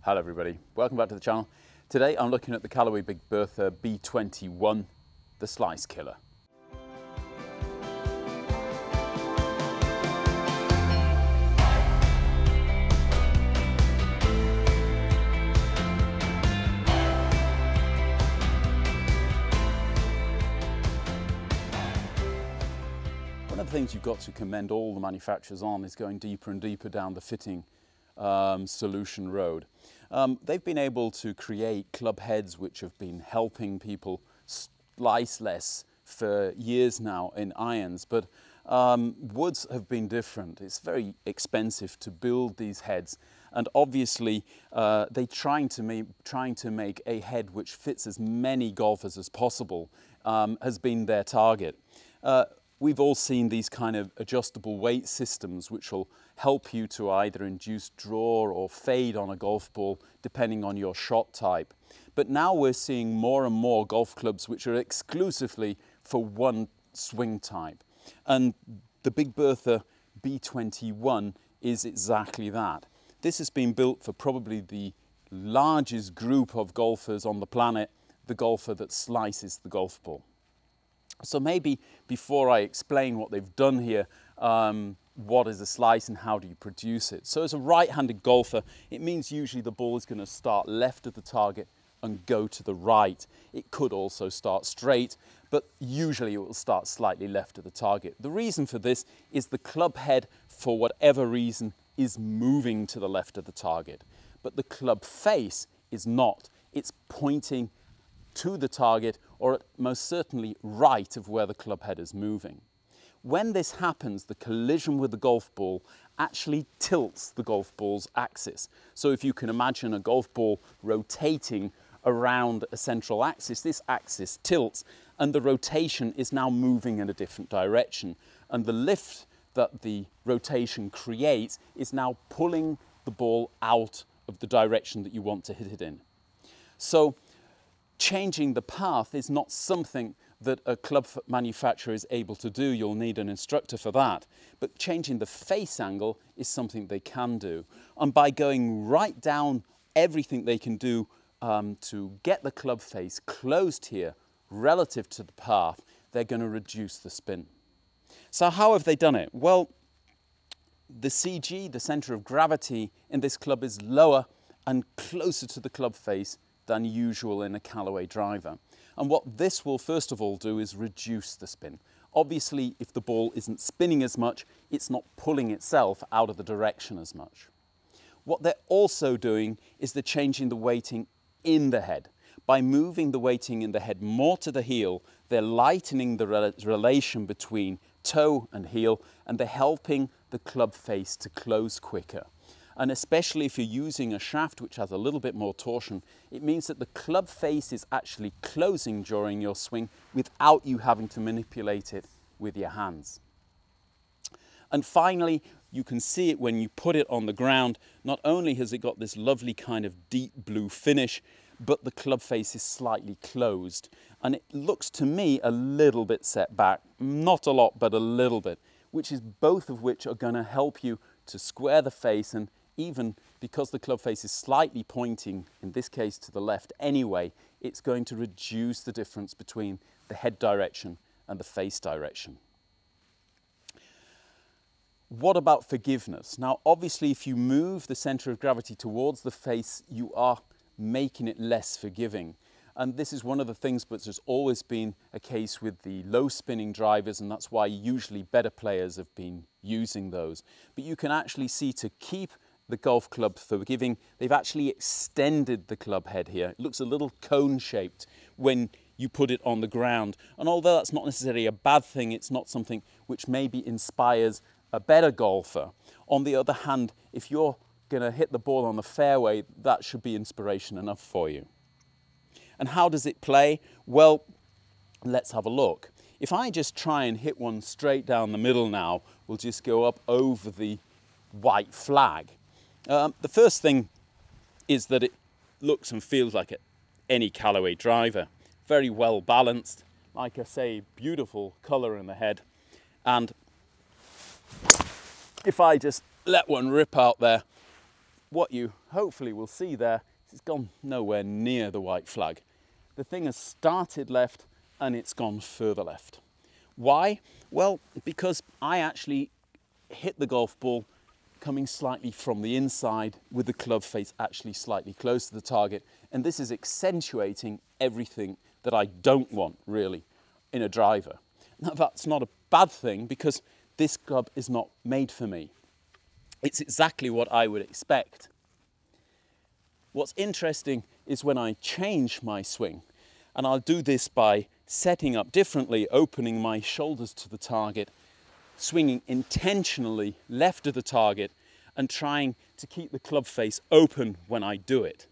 Hello everybody, welcome back to the channel. Today I'm looking at the Callaway Big Bertha B21, the slice killer. One of the things you've got to commend all the manufacturers on is going deeper and deeper down the fitting solution road. They've been able to create club heads which have been helping people slice less for years now in irons, but woods have been different. It's very expensive to build these heads, and obviously they're trying to make a head which fits as many golfers as possible has been their target. We've all seen these kind of adjustable weight systems which will help you to either induce draw or fade on a golf ball depending on your shot type. But now we're seeing more and more golf clubs which are exclusively for one swing type. And the Big Bertha B21 is exactly that. This has been built for probably the largest group of golfers on the planet, the golfer that slices the golf ball. So maybe before I explain what they've done here, what is a slice and how do you produce it? So as a right-handed golfer, it means usually the ball is going to start left of the target and go to the right. It could also start straight, but usually it will start slightly left of the target. The reason for this is the club head, for whatever reason, is moving to the left of the target, but the club face is not. It's pointing to the target, or most certainly right of where the club head is moving. When this happens, the collision with the golf ball actually tilts the golf ball's axis. So if you can imagine a golf ball rotating around a central axis, this axis tilts and the rotation is now moving in a different direction. And the lift that the rotation creates is now pulling the ball out of the direction that you want to hit it in. So changing the path is not something that a club manufacturer is able to do. You'll need an instructor for that. But changing the face angle is something they can do. And by going right down everything they can do to get the club face closed here relative to the path, they're going to reduce the spin. So how have they done it? Well, the CG, the center of gravity in this club, is lower and closer to the club face than usual in a Callaway driver. And what this will first of all do is reduce the spin. Obviously, if the ball isn't spinning as much, it's not pulling itself out of the direction as much. What they're also doing is they're changing the weighting in the head. By moving the weighting in the head more to the heel, they're lightening the relation between toe and heel, and they're helping the club face to close quicker. And especially if you're using a shaft which has a little bit more torsion, it means that the club face is actually closing during your swing without you having to manipulate it with your hands. And finally, you can see it when you put it on the ground. Not only has it got this lovely kind of deep blue finish, but the club face is slightly closed. And it looks to me a little bit set back, not a lot, but a little bit, which is both of which are going to help you to square the face, and even because the club face is slightly pointing, in this case to the left anyway, it's going to reduce the difference between the head direction and the face direction. What about forgiveness? Now, obviously, if you move the center of gravity towards the face, you are making it less forgiving. And this is one of the things, but there's always been a case with the low spinning drivers, and that's why usually better players have been using those. But you can actually see, to keep the golf club forgiving, they've actually extended the club head here. It looks a little cone shaped when you put it on the ground. And although that's not necessarily a bad thing, it's not something which maybe inspires a better golfer. On the other hand, if you're going to hit the ball on the fairway, that should be inspiration enough for you. And how does it play? Well, let's have a look. If I just try and hit one straight down the middle now, we'll just go up over the white flag. The first thing is that it looks and feels like any Callaway driver. Very well balanced, like I say, beautiful colour in the head. And if I just let one rip out there, what you hopefully will see there is it's gone nowhere near the white flag. The thing has started left and it's gone further left. Why? Well, because I actually hit the golf ball coming slightly from the inside with the club face actually slightly close to the target, and this is accentuating everything that I don't want really in a driver. Now that's not a bad thing because this club is not made for me. It's exactly what I would expect. What's interesting is when I change my swing, and I'll do this by setting up differently, opening my shoulders to the target, swinging intentionally left of the target and trying to keep the club face open when I do it.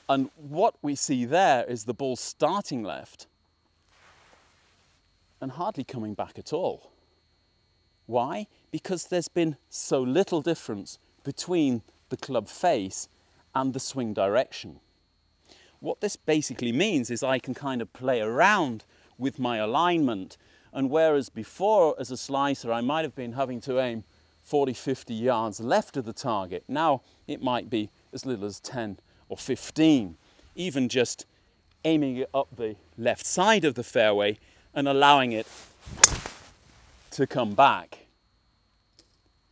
And what we see there is the ball starting left and hardly coming back at all. Why? Because there's been so little difference between the club face and the swing direction. What this basically means is I can kind of play around with my alignment, and whereas before as a slicer I might have been having to aim 40, 50 yards left of the target, now it might be as little as 10 or 15, even just aiming it up the left side of the fairway and allowing it to come back.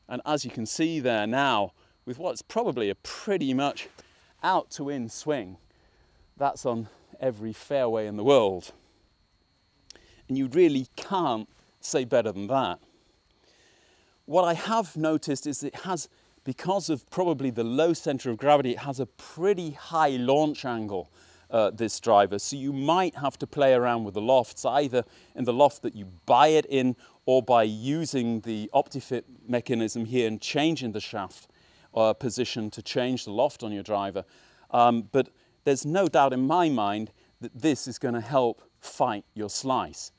And as you can see there now, with what's probably a pretty much out to in swing, that's on every fairway in the world. And you really can't say better than that. What I have noticed is it has, because of probably the low center of gravity, it has a pretty high launch angle, this driver. So you might have to play around with the lofts, either in the loft that you buy it in or by using the OptiFit mechanism here and changing the shaft position to change the loft on your driver. But there's no doubt in my mind that this is going to help fight your slice.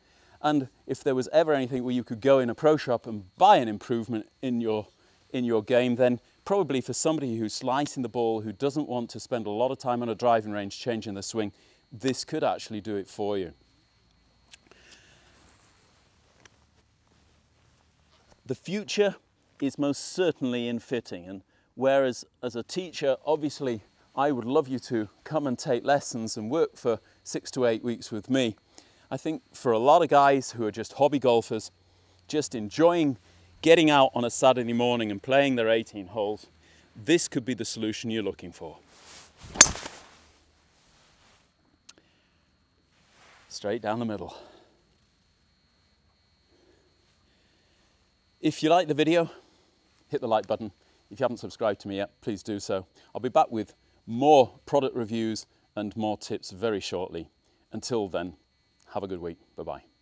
And if there was ever anything where you could go in a pro shop and buy an improvement in your game, then probably for somebody who's slicing the ball, who doesn't want to spend a lot of time on a driving range changing the swing, this could actually do it for you. The future is most certainly in fitting, and whereas as a teacher, obviously I would love you to come and take lessons and work for 6 to 8 weeks with me, I think for a lot of guys who are just hobby golfers, just enjoying getting out on a Saturday morning and playing their 18 holes, this could be the solution you're looking for. Straight down the middle. If you like the video, hit the like button. If you haven't subscribed to me yet, please do so. I'll be back with more product reviews and more tips very shortly. Until then, have a good week. Bye-bye.